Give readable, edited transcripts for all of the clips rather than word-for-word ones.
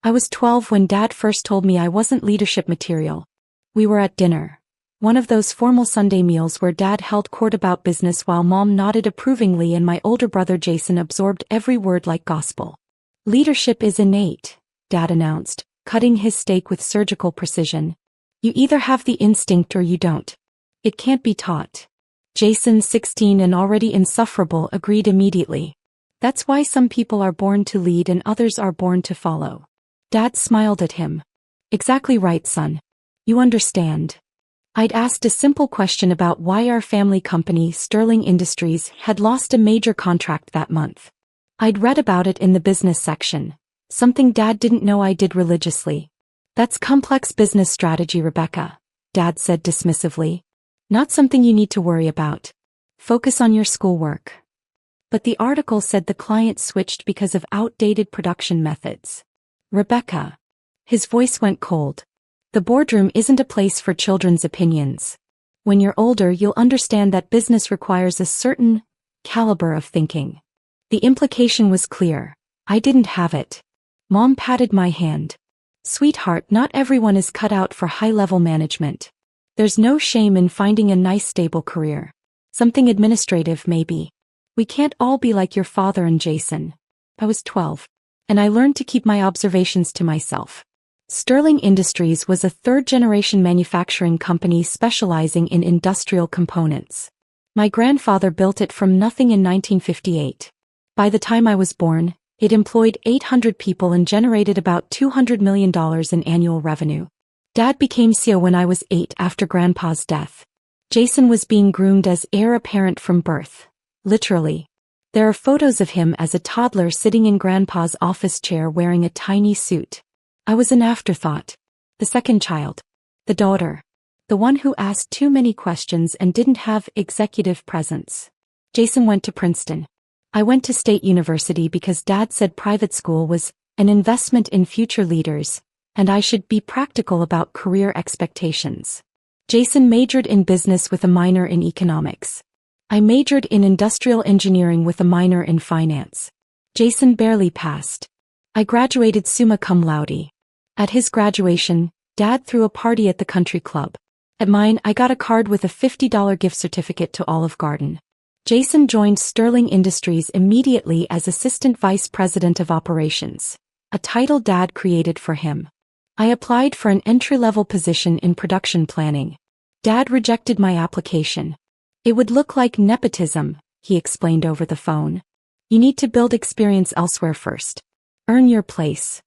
I was 12 when Dad first told me I wasn't leadership material. We were at dinner. One of those formal Sunday meals where Dad held court about business while Mom nodded approvingly and my older brother Jason absorbed every word like gospel. Leadership is innate, Dad announced, cutting his steak with surgical precision. You either have the instinct or you don't. It can't be taught. Jason, 16 and already insufferable, agreed immediately. That's why some people are born to lead and others are born to follow. Dad smiled at him. Exactly right, son. You understand. I'd asked a simple question about why our family company, Sterling Industries, had lost a major contract that month. I'd read about it in the business section, something Dad didn't know I did religiously. That's complex business strategy, Rebecca, Dad said dismissively. Not something you need to worry about. Focus on your schoolwork. But the article said the client switched because of outdated production methods. Rebecca. His voice went cold. The boardroom isn't a place for children's opinions. When you're older, you'll understand that business requires a certain caliber of thinking. The implication was clear. I didn't have it. Mom patted my hand. Sweetheart, not everyone is cut out for high-level management. There's no shame in finding a nice stable career. Something administrative, maybe. We can't all be like your father and Jason. I was 12. And I learned to keep my observations to myself. Sterling Industries was a third-generation manufacturing company specializing in industrial components. My grandfather built it from nothing in 1958. By the time I was born, it employed 800 people and generated about $200 million in annual revenue. Dad became CEO when I was 8 after Grandpa's death. Jason was being groomed as heir apparent from birth. Literally. There are photos of him as a toddler sitting in Grandpa's office chair wearing a tiny suit. I was an afterthought. The second child. The daughter. The one who asked too many questions and didn't have executive presence. Jason went to Princeton. I went to State University because Dad said private school was an investment in future leaders, and I should be practical about career expectations. Jason majored in business with a minor in economics. I majored in industrial engineering with a minor in finance. Jason barely passed. I graduated summa cum laude. At his graduation, Dad threw a party at the country club. At mine, I got a card with a $50 gift certificate to Olive Garden. Jason joined Sterling Industries immediately as Assistant Vice President of Operations, a title Dad created for him. I applied for an entry-level position in production planning. Dad rejected my application. It would look like nepotism, he explained over the phone. You need to build experience elsewhere first. Earn your place.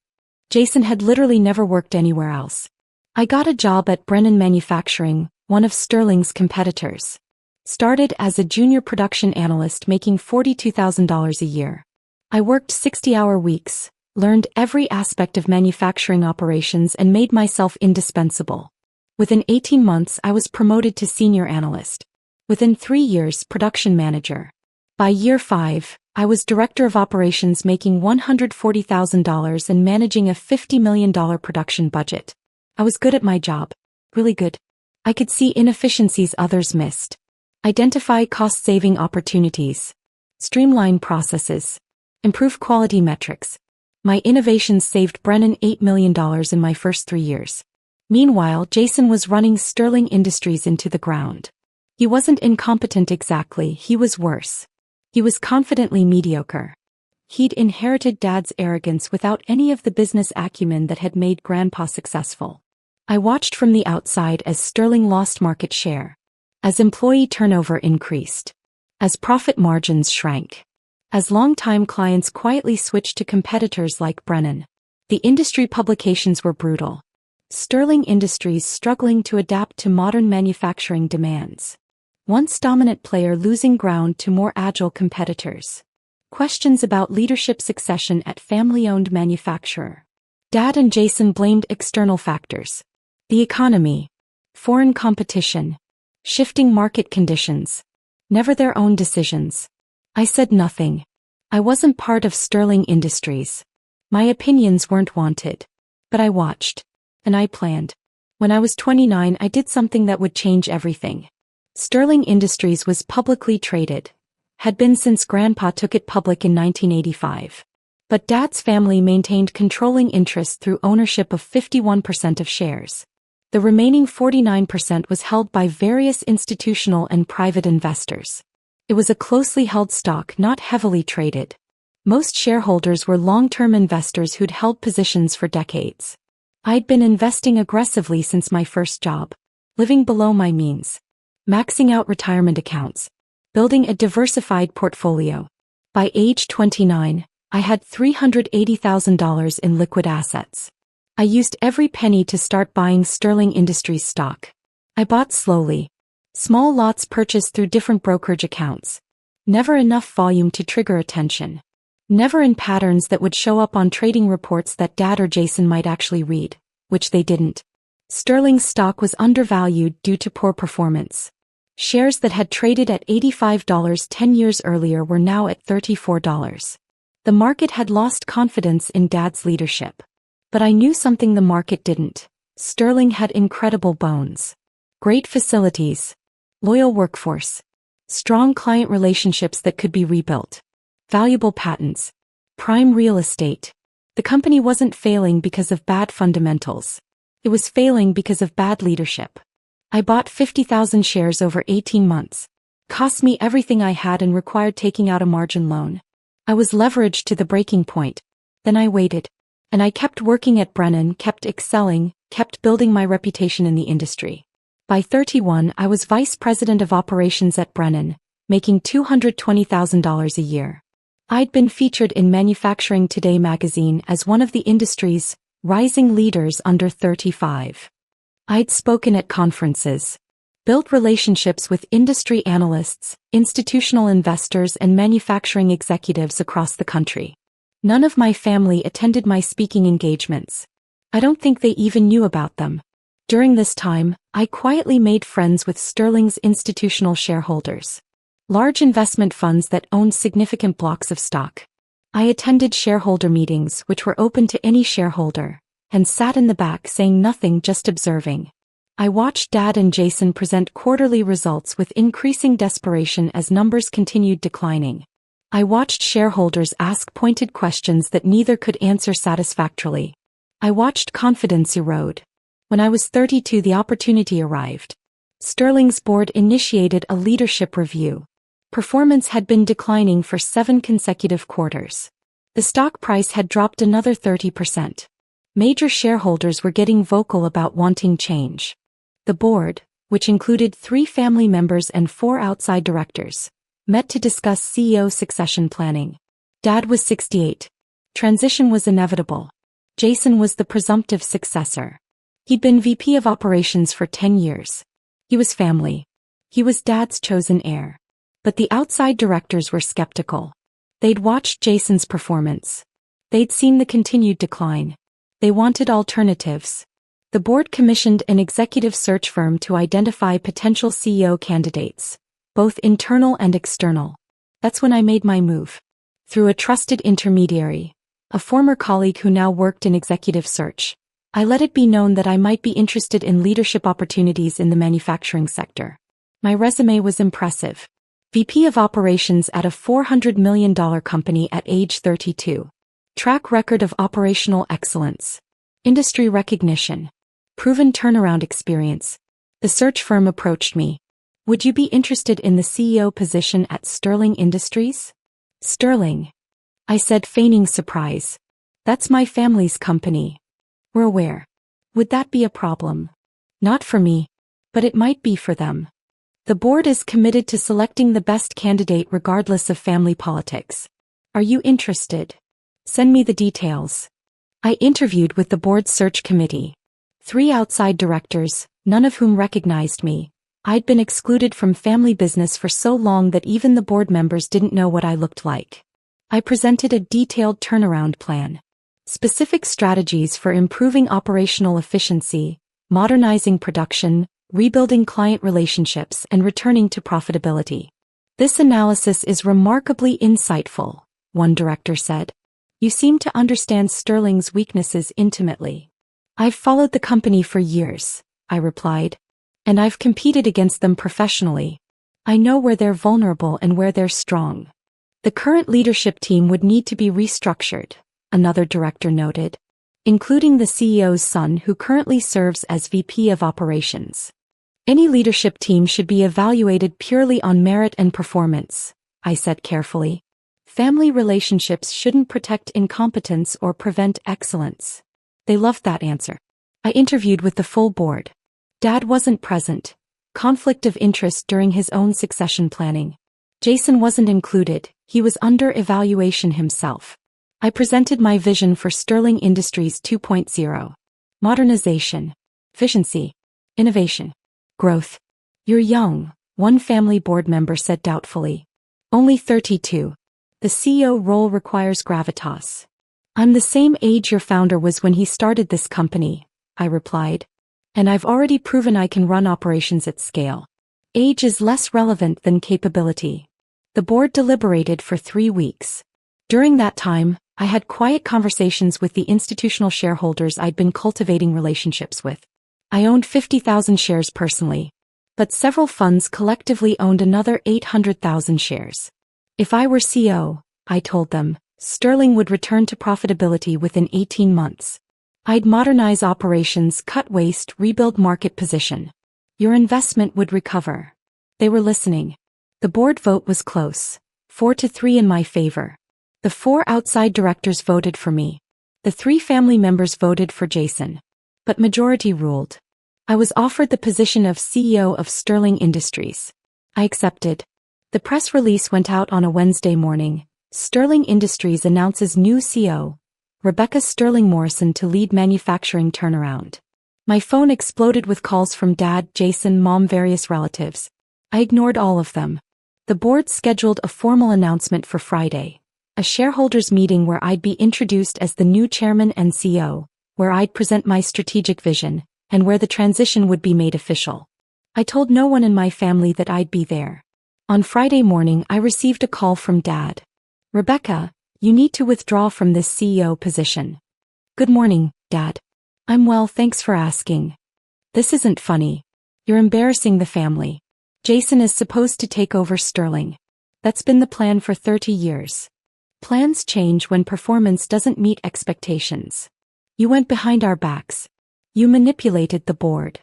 Jason had literally never worked anywhere else. I got a job at Brennan Manufacturing, one of Sterling's competitors. Started as a junior production analyst making $42,000 a year. I worked 60-hour weeks, learned every aspect of manufacturing operations and made myself indispensable. Within 18 months I was promoted to senior analyst. Within 3 years, production manager. By year 5, I was director of operations making $140,000 and managing a $50 million production budget. I was good at my job. Really good. I could see inefficiencies others missed. Identify cost-saving opportunities. Streamline processes. Improve quality metrics. My innovations saved Brennan $8 million in my first 3 years. Meanwhile, Jason was running Sterling Industries into the ground. He wasn't incompetent exactly, he was worse. He was confidently mediocre. He'd inherited Dad's arrogance without any of the business acumen that had made Grandpa successful. I watched from the outside as Sterling lost market share. As employee turnover increased. As profit margins shrank. As long-time clients quietly switched to competitors like Brennan. The industry publications were brutal. Sterling Industries struggling to adapt to modern manufacturing demands. Once dominant player losing ground to more agile competitors. Questions about leadership succession at family-owned manufacturer. Dad and Jason blamed external factors. The economy. Foreign competition. Shifting market conditions. Never their own decisions. I said nothing. I wasn't part of Sterling Industries. My opinions weren't wanted. But I watched. And I planned. When I was 29, I did something that would change everything. Sterling Industries was publicly traded. Had been since Grandpa took it public in 1985. But Dad's family maintained controlling interest through ownership of 51% of shares. The remaining 49% was held by various institutional and private investors. It was a closely held stock, not heavily traded. Most shareholders were long-term investors who'd held positions for decades. I'd been investing aggressively since my first job, living below my means, maxing out retirement accounts, building a diversified portfolio. By age 29, I had $380,000 in liquid assets. I used every penny to start buying Sterling Industries stock. I bought slowly. Small lots purchased through different brokerage accounts. Never enough volume to trigger attention. Never in patterns that would show up on trading reports that Dad or Jason might actually read, which they didn't. Sterling's stock was undervalued due to poor performance. Shares that had traded at $85 10 years earlier were now at $34. The market had lost confidence in Dad's leadership. But I knew something the market didn't. Sterling had incredible bones. Great facilities. Loyal workforce. Strong client relationships that could be rebuilt. Valuable patents. Prime real estate. The company wasn't failing because of bad fundamentals. It was failing because of bad leadership. I bought 50,000 shares over 18 months. Cost me everything I had and required taking out a margin loan. I was leveraged to the breaking point. Then I waited. And I kept working at Brennan, kept excelling, kept building my reputation in the industry. By 31, I was vice president of operations at Brennan, making $220,000 a year. I'd been featured in Manufacturing Today magazine as one of the industry's rising leaders under 35. I'd spoken at conferences, built relationships with industry analysts, institutional investors, and manufacturing executives across the country. None of my family attended my speaking engagements. I don't think they even knew about them. During this time, I quietly made friends with Sterling's institutional shareholders. Large investment funds that owned significant blocks of stock. I attended shareholder meetings which were open to any shareholder, and sat in the back saying nothing, just observing. I watched Dad and Jason present quarterly results with increasing desperation as numbers continued declining. I watched shareholders ask pointed questions that neither could answer satisfactorily. I watched confidence erode. When I was 32, the opportunity arrived. Sterling's board initiated a leadership review. Performance had been declining for 7 consecutive quarters. The stock price had dropped another 30%. Major shareholders were getting vocal about wanting change. The board, which included 3 family members and 4 outside directors, met to discuss CEO succession planning. Dad was 68. Transition was inevitable. Jason was the presumptive successor. He'd been VP of operations for 10 years. He was family. He was Dad's chosen heir. But the outside directors were skeptical. They'd watched Jason's performance. They'd seen the continued decline. They wanted alternatives. The board commissioned an executive search firm to identify potential CEO candidates, both internal and external. That's when I made my move. Through a trusted intermediary, a former colleague who now worked in executive search, I let it be known that I might be interested in leadership opportunities in the manufacturing sector. My resume was impressive. VP of operations at a $400 million company at age 32. Track record of operational excellence. Industry recognition. Proven turnaround experience. The search firm approached me. Would you be interested in the CEO position at Sterling Industries? Sterling. I said, feigning surprise. That's my family's company. We're aware. Would that be a problem? Not for me, but it might be for them. The board is committed to selecting the best candidate regardless of family politics. Are you interested? Send me the details. I interviewed with the board search committee. 3 outside directors, none of whom recognized me. I'd been excluded from family business for so long that even the board members didn't know what I looked like. I presented a detailed turnaround plan. Specific strategies for improving operational efficiency, modernizing production, rebuilding client relationships, and returning to profitability. This analysis is remarkably insightful, one director said. You seem to understand Sterling's weaknesses intimately. I've followed the company for years, I replied. And I've competed against them professionally. I know where they're vulnerable and where they're strong. The current leadership team would need to be restructured, another director noted. Including the CEO's son who currently serves as VP of Operations. Any leadership team should be evaluated purely on merit and performance, I said carefully. Family relationships shouldn't protect incompetence or prevent excellence. They loved that answer. I interviewed with the full board. Dad wasn't present. Conflict of interest during his own succession planning. Jason wasn't included, he was under evaluation himself. I presented my vision for Sterling Industries 2.0. Modernization. Efficiency. Innovation. Growth. You're young, one family board member said doubtfully. Only 32. The CEO role requires gravitas. I'm the same age your founder was when he started this company, I replied. And I've already proven I can run operations at scale. Age is less relevant than capability. The board deliberated for 3 weeks. During that time, I had quiet conversations with the institutional shareholders I'd been cultivating relationships with. I owned 50,000 shares personally. But several funds collectively owned another 800,000 shares. If I were CEO, I told them, Sterling would return to profitability within 18 months. I'd modernize operations, cut waste, rebuild market position. Your investment would recover. They were listening. The board vote was close, 4-3 in my favor. The 4 outside directors voted for me. The 3 family members voted for Jason. But majority ruled. I was offered the position of CEO of Sterling Industries. I accepted. The press release went out on a Wednesday morning. Sterling Industries announces new CEO, Rebecca Sterling Morrison, to lead manufacturing turnaround. My phone exploded with calls from Dad, Jason, Mom, various relatives. I ignored all of them. The board scheduled a formal announcement for Friday. A shareholders meeting where I'd be introduced as the new chairman and CEO, where I'd present my strategic vision, and where the transition would be made official. I told no one in my family that I'd be there. On Friday morning I received a call from Dad. Rebecca, you need to withdraw from this CEO position. Good morning, Dad. I'm well, thanks for asking. This isn't funny. You're embarrassing the family. Jason is supposed to take over Sterling. That's been the plan for 30 years. Plans change when performance doesn't meet expectations. You went behind our backs. You manipulated the board.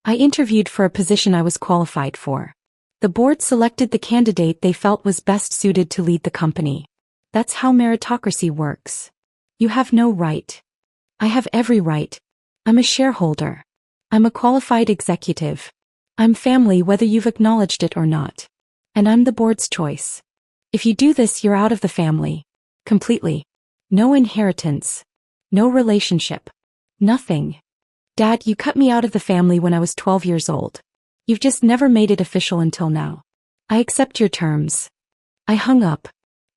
I interviewed for a position I was qualified for. The board selected the candidate they felt was best suited to lead the company. That's how meritocracy works. You have no right. I have every right. I'm a shareholder. I'm a qualified executive. I'm family whether you've acknowledged it or not. And I'm the board's choice. If you do this, you're out of the family. Completely. No inheritance. No relationship. Nothing. Dad, you cut me out of the family when I was 12 years old. You've just never made it official until now. I accept your terms. I hung up.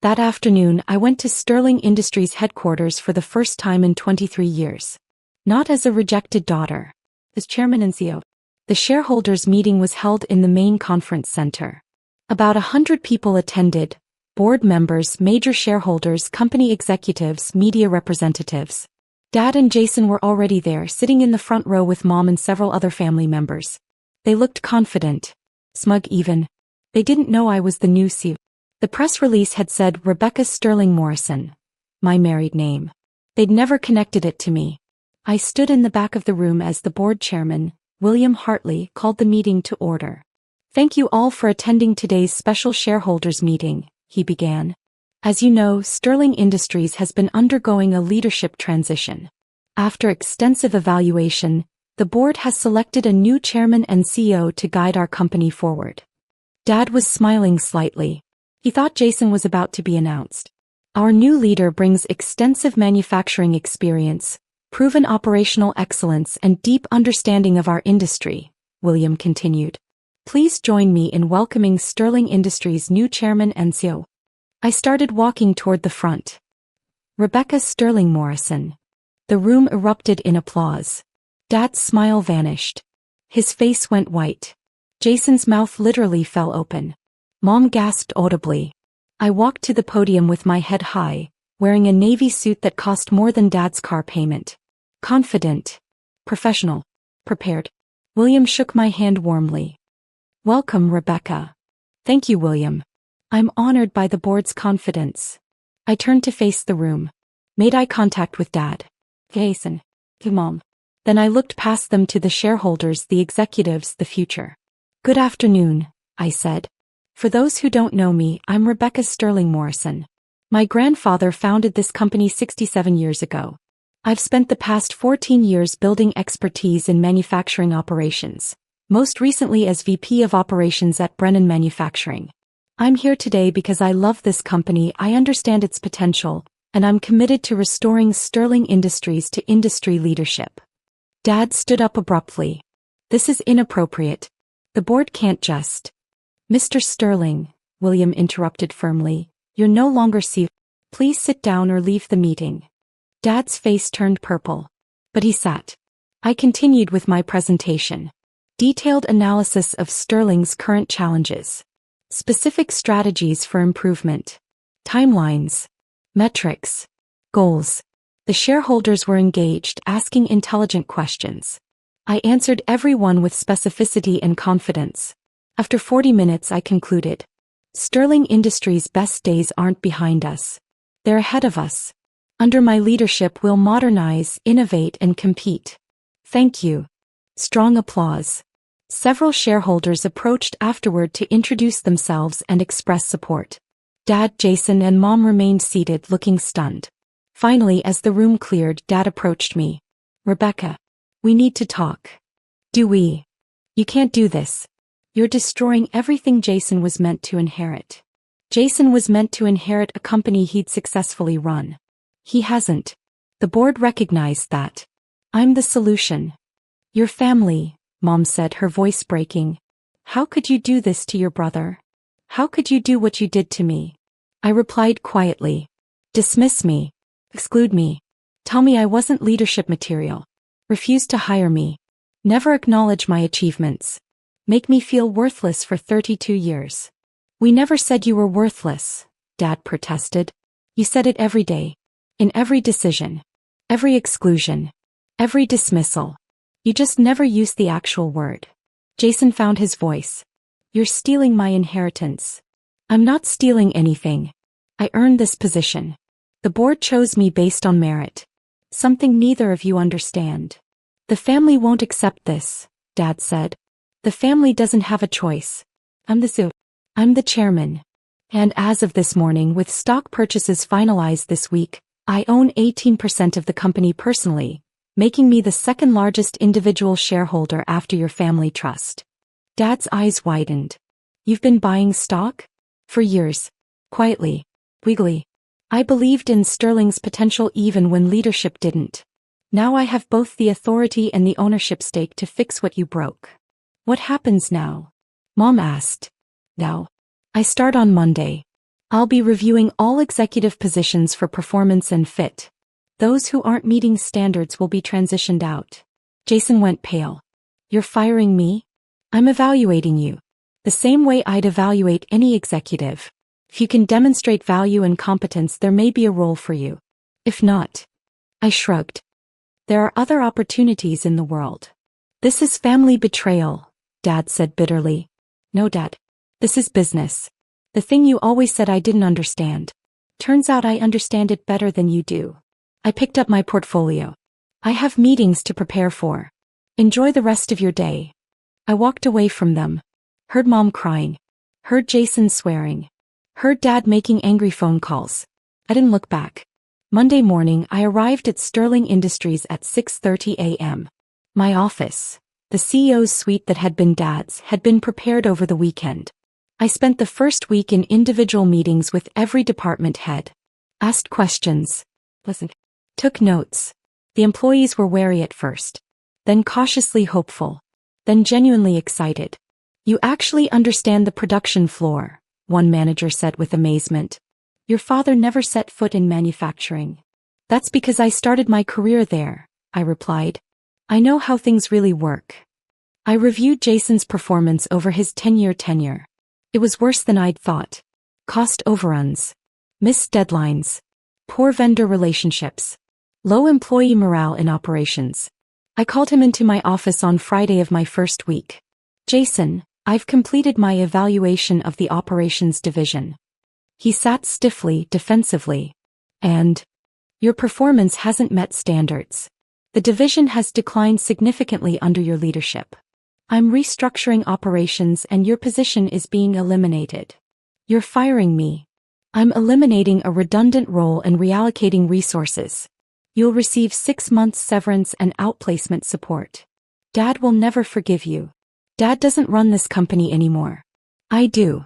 That afternoon I went to Sterling Industries headquarters for the first time in 23 years. Not as a rejected daughter. As chairman and CEO. The shareholders meeting was held in the main conference center. About 100 people attended. Board members, major shareholders, company executives, media representatives. Dad and Jason were already there, sitting in the front row with Mom and several other family members. They looked confident. Smug even. They didn't know I was the new CEO. The press release had said Rebecca Sterling Morrison. My married name. They'd never connected it to me. I stood in the back of the room as the board chairman, William Hartley, called the meeting to order. Thank you all for attending today's special shareholders meeting, he began. As you know, Sterling Industries has been undergoing a leadership transition. After extensive evaluation, the board has selected a new chairman and CEO to guide our company forward. Dad was smiling slightly. He thought Jason was about to be announced. Our new leader brings extensive manufacturing experience, proven operational excellence, and deep understanding of our industry, William continued. Please join me in welcoming Sterling Industries' new chairman and CEO. I started walking toward the front. Rebecca Sterling Morrison. The room erupted in applause. Dad's smile vanished. His face went white. Jason's mouth literally fell open. Mom gasped audibly. I walked to the podium with my head high, wearing a navy suit that cost more than Dad's car payment. Confident. Professional. Prepared. William shook my hand warmly. Welcome, Rebecca. Thank you, William. I'm honored by the board's confidence. I turned to face the room. Made eye contact with Dad. Jason. Mom. Then I looked past them to the shareholders, the executives, the future. Good afternoon, I said. For those who don't know me, I'm Rebecca Sterling Morrison. My grandfather founded this company 67 years ago. I've spent the past 14 years building expertise in manufacturing operations, most recently as VP of Operations at Brennan Manufacturing. I'm here today because I love this company, I understand its potential, and I'm committed to restoring Sterling Industries to industry leadership. Dad stood up abruptly. This is inappropriate. The board can't just. Mr. Sterling, William interrupted firmly, you're no longer CEO. Please sit down or leave the meeting. Dad's face turned purple. But he sat. I continued with my presentation. Detailed analysis of Sterling's current challenges. Specific strategies for improvement. Timelines. Metrics. Goals. The shareholders were engaged, asking intelligent questions. I answered every one with specificity and confidence. After 40 minutes I concluded. Sterling Industries' best days aren't behind us. They're ahead of us. Under my leadership we'll modernize, innovate and compete. Thank you. Strong applause. Several shareholders approached afterward to introduce themselves and express support. Dad, Jason and Mom remained seated looking stunned. Finally, as the room cleared, Dad approached me. Rebecca. We need to talk. Do we? You can't do this. You're destroying everything Jason was meant to inherit. Jason was meant to inherit a company he'd successfully run. He hasn't. The board recognized that. I'm the solution. Your family, Mom said, her voice breaking. How could you do this to your brother? How could you do what you did to me? I replied quietly. Dismiss me. Exclude me. Tell me I wasn't leadership material. Refuse to hire me. Never acknowledge my achievements. Make me feel worthless for 32 years. We never said you were worthless, Dad protested. You said it every day. In every decision. Every exclusion. Every dismissal. You just never used the actual word. Jason found his voice. You're stealing my inheritance. I'm not stealing anything. I earned this position. The board chose me based on merit. Something neither of you understand. The family won't accept this, Dad said. The family doesn't have a choice. I'm the chairman. And as of this morning, with stock purchases finalized this week, I own 18% of the company personally, making me the second largest individual shareholder after your family trust. Dad's eyes widened. You've been buying stock? For years. Quietly. Wiggly. I believed in Sterling's potential even when leadership didn't. Now I have both the authority and the ownership stake to fix what you broke. What happens now? Mom asked. Now. I start on Monday. I'll be reviewing all executive positions for performance and fit. Those who aren't meeting standards will be transitioned out. Jason went pale. You're firing me? I'm evaluating you. The same way I'd evaluate any executive. If you can demonstrate value and competence, there may be a role for you. If not. I shrugged. There are other opportunities in the world. This is family betrayal, Dad said bitterly. No, Dad. This is business. The thing you always said I didn't understand. Turns out I understand it better than you do. I picked up my portfolio. I have meetings to prepare for. Enjoy the rest of your day. I walked away from them. Heard Mom crying. Heard Jason swearing. Heard Dad making angry phone calls. I didn't look back. Monday morning I arrived at Sterling Industries at 6:30 a.m. My office, the CEO's suite that had been Dad's, had been prepared over the weekend. I spent the first week in individual meetings with every department head. Asked questions. Listened. Took notes. The employees were wary at first. Then cautiously hopeful. Then genuinely excited. You actually understand the production floor, one manager said with amazement. Your father never set foot in manufacturing. That's because I started my career there, I replied. I know how things really work. I reviewed Jason's performance over his 10-year tenure. It was worse than I'd thought. Cost overruns. Missed deadlines. Poor vendor relationships. Low employee morale in operations. I called him into my office on Friday of my first week. Jason, I've completed my evaluation of the operations division. He sat stiffly, defensively. And? Your performance hasn't met standards. The division has declined significantly under your leadership. I'm restructuring operations and your position is being eliminated. You're firing me. I'm eliminating a redundant role and reallocating resources. You'll receive 6 months severance and outplacement support. Dad will never forgive you. Dad doesn't run this company anymore. I do.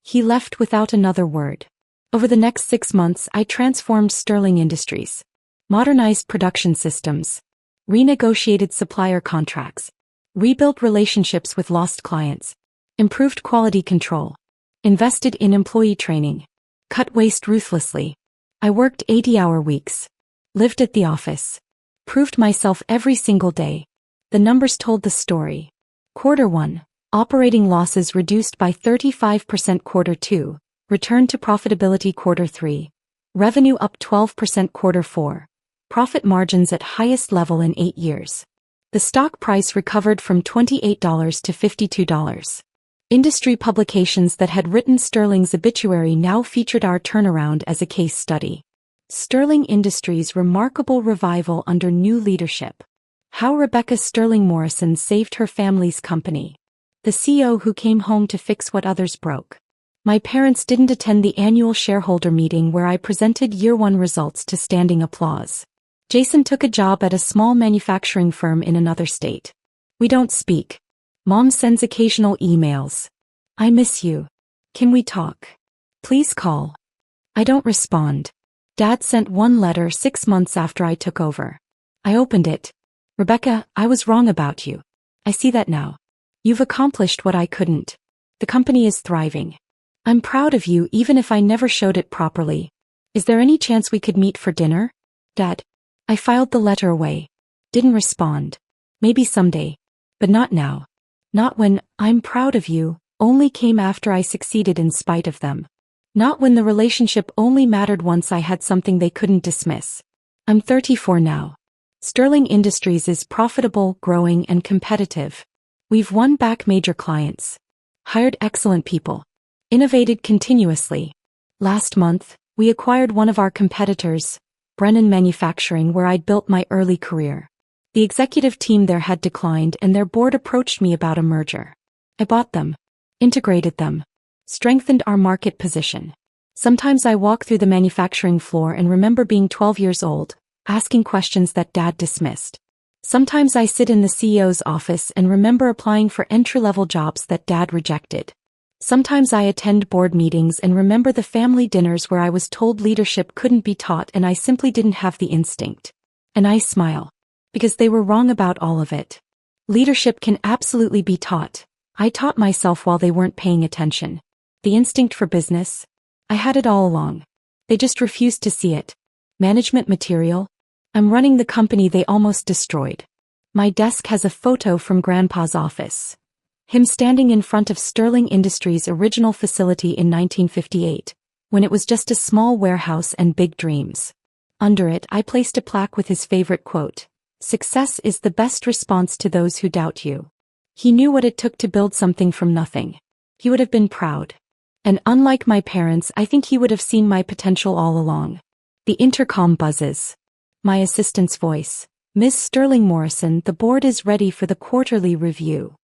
He left without another word. Over the next 6 months, I transformed Sterling Industries, modernized production systems, renegotiated supplier contracts, rebuilt relationships with lost clients, improved quality control, invested in employee training, cut waste ruthlessly. I worked 80-hour weeks, lived at the office, proved myself every single day. The numbers told the story. Quarter 1, operating losses reduced by 35%. Quarter 2, return to profitability. Quarter 3, revenue up 12%. Quarter 4, profit margins at highest level in 8 years. The stock price recovered from $28 to $52. Industry publications that had written Sterling's obituary now featured our turnaround as a case study. Sterling Industries' remarkable revival under new leadership. How Rebecca Sterling Morrison saved her family's company. The CEO who came home to fix what others broke. My parents didn't attend the annual shareholder meeting where I presented year 1 results to standing applause. Jason took a job at a small manufacturing firm in another state. We don't speak. Mom sends occasional emails. I miss you. Can we talk? Please call. I don't respond. Dad sent one letter 6 months after I took over. I opened it. Rebecca, I was wrong about you. I see that now. You've accomplished what I couldn't. The company is thriving. I'm proud of you even if I never showed it properly. Is there any chance we could meet for dinner? Dad. I filed the letter away. Didn't respond. Maybe someday. But not now. Not when I'm proud of you only came after I succeeded in spite of them. Not when the relationship only mattered once I had something they couldn't dismiss. I'm 34 now. Sterling Industries is profitable, growing, and competitive. We've won back major clients. Hired excellent people. Innovated continuously. Last month, we acquired one of our competitors, Brennan Manufacturing, where I'd built my early career. The executive team there had declined and their board approached me about a merger. I bought them, integrated them, strengthened our market position. Sometimes I walk through the manufacturing floor and remember being 12 years old, asking questions that Dad dismissed. Sometimes I sit in the CEO's office and remember applying for entry-level jobs that Dad rejected. Sometimes I attend board meetings and remember the family dinners where I was told leadership couldn't be taught and I simply didn't have the instinct. And I smile. Because they were wrong about all of it. Leadership can absolutely be taught. I taught myself while they weren't paying attention. The instinct for business? I had it all along. They just refused to see it. Management material? I'm running the company they almost destroyed. My desk has a photo from Grandpa's office. Him standing in front of Sterling Industries' original facility in 1958, when it was just a small warehouse and big dreams. Under it, I placed a plaque with his favorite quote, "Success is the best response to those who doubt you." He knew what it took to build something from nothing. He would have been proud. And unlike my parents, I think he would have seen my potential all along. The intercom buzzes. My assistant's voice. "Ms. Sterling Morrison, the board is ready for the quarterly review."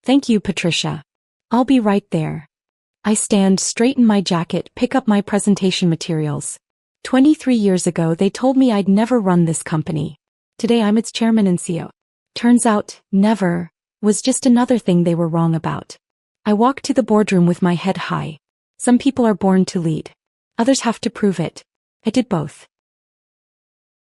"Thank you, Patricia. I'll be right there." I stand, straighten my jacket, pick up my presentation materials. 23 years ago they told me I'd never run this company. Today I'm its chairman and CEO. Turns out, never was just another thing they were wrong about. I walk to the boardroom with my head high. Some people are born to lead. Others have to prove it. I did both.